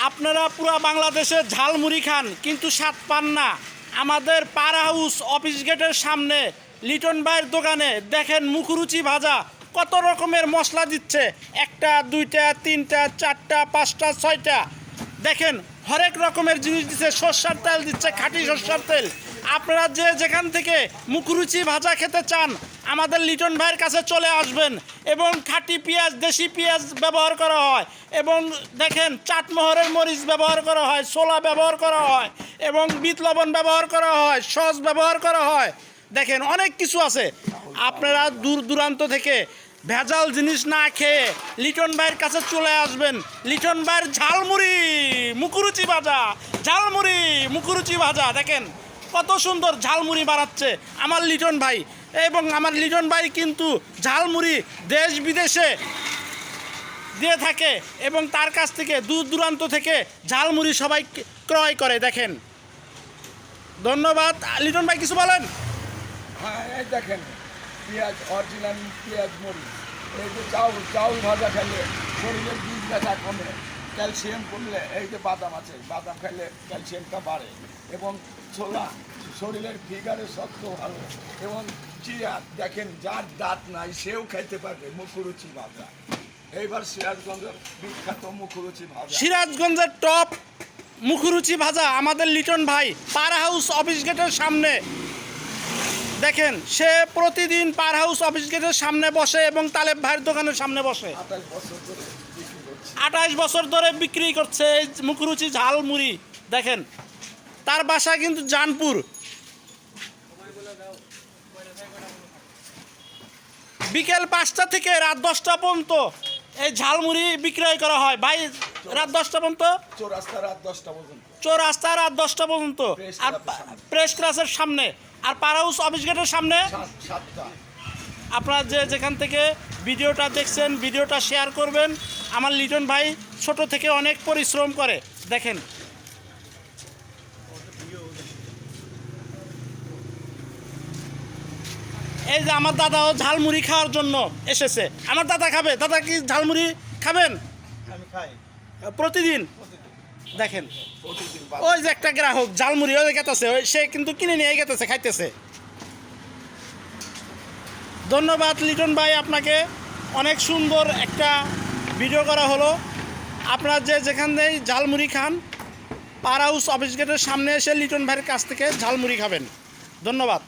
আপনারা পুরা বাংলাদেশে ঝালমুড়ি খান কিন্তু স্বাদ পান না। আমাদের পার হাউস অফিস গেটের সামনে লিটন ভাইয়ের দোকানে দেখেন মুখরুচি ভাজা কত রকমের মশলা দিচ্ছে, একটা দুইটা তিনটা চারটা পাঁচটা ছয়টা, দেখেন হরেক রকমের জিনিস দিচ্ছে। সরষের তেল দিচ্ছে, খাঁটি সরষের তেল। আপনারা যে যেখান থেকে মুখরুচি ভাজা খেতে চান আমাদের লিটন ভাইয়ের কাছে চলে আসবেন। এবং খাঁটি পেঁয়াজ, দেশি পেঁয়াজ ব্যবহার করা হয়, এবং দেখেন চাটমোহরের মরিচ ব্যবহার করা হয়, ছোলা ব্যবহার করা হয়, এবং বিট লবণ ব্যবহার করা হয়, সস ব্যবহার করা হয়। দেখেন অনেক কিছু আছে। আপনারা দূর দূরান্ত থেকে ভেজাল জিনিস না খেয়ে লিটন ভাইয়ের কাছে চলে আসবেন। লিটন ভাইয়ের ঝালমুড়ি মুখরুচি ভাজা, ঝালমুড়ি মুখরুচি ভাজা, দেখেন কত সুন্দর ঝালমুড়ি বানাচ্ছে আমার লিটন ভাই। এবং আমার লিটন ভাই কিন্তু ঝালমুড়ি দেশ বিদেশে দিয়ে থাকে, এবং তার কাছ থেকে দূর দূরান্ত থেকে ঝালমুড়ি সবাই ক্রয় করে। দেখেন, ধন্যবাদ। লিটন ভাই কিছু বলেন? হ্যাঁ, এই দেখেন পেঁয়াজ, অরিজিনাল পেঁয়াজ মরিচ। এই যে চাউল ভাজা খেলে শরীরের বীজ ব্যথা কমে, ক্যালসিয়াম কমলে, এই যে বাদাম আছে, বাদাম খেলে ক্যালসিয়ামটা বাড়ে, এবং ছোলা শরীরের ফিগারে শক্ত ভালো, এবং চিয়া দেখেন যার দাঁত নাই সেও খাইতে পারবে মুখরুচি ভাজা। এইবার সিরাজগঞ্জের বিখ্যাত মুখরুচি ভাজা, সিরাজগঞ্জের টপ মুখরুচি ভাজা আমাদের লিটন ভাই পার হাউস অফিস গেটের সামনে। দেখেন সে প্রতিদিন পার হাউস অফিস গেটের সামনে বসে এবং তালেব ভাইয়ের দোকানের সামনে বসে 28 বছর ধরে বিক্রি করছে এই মুখরুচি ঝালমুড়ি। দেখেন তার বাসা কিন্তু জানপুর। বিকেল 5টা থেকে রাত 10টা পর্যন্ত এই ঝালমুড়ি বিক্রয় করা হয়। ভাই রাত 10টা পর্যন্ত, চৌরাস্তা রাত 10টা পর্যন্ত, চৌরাস্তা রাত 10টা পর্যন্ত, আর প্রেস ক্লাসের সামনে, আর পার হাউস অফিস গেটের সামনে 7টা। আপনারা যে যেখান থেকে ভিডিওটা দেখছেন ভিডিওটা শেয়ার করবেন। আমার লিটন ভাই ছোট থেকে অনেক পরিশ্রম করে। দেখেন এই যে আমার দাদাও ঝালমুড়ি খাওয়ার জন্য এসেছে। আমার দাদা খাবে? দাদা কি ঝালমুড়ি খাবেন? আমি খাই প্রতিদিন। দেখেন ওই যে একটা গ্রাহক ঝালমুড়ি ওই গেতেছে, সে কিন্তু কিনে নিয়ে গেতেছে, খাইতেছে। ধন্যবাদ লিটন ভাই, আপনাকে অনেক সুন্দর একটা ভিডিও করা হলো। আপনারা যে যেখান থেকে ঝালমুড়ি খান পার হাউস অফিস গেটের সামনে এসে লিটন ভাইয়ের কাছ থেকে ঝালমুড়ি খাবেন। ধন্যবাদ।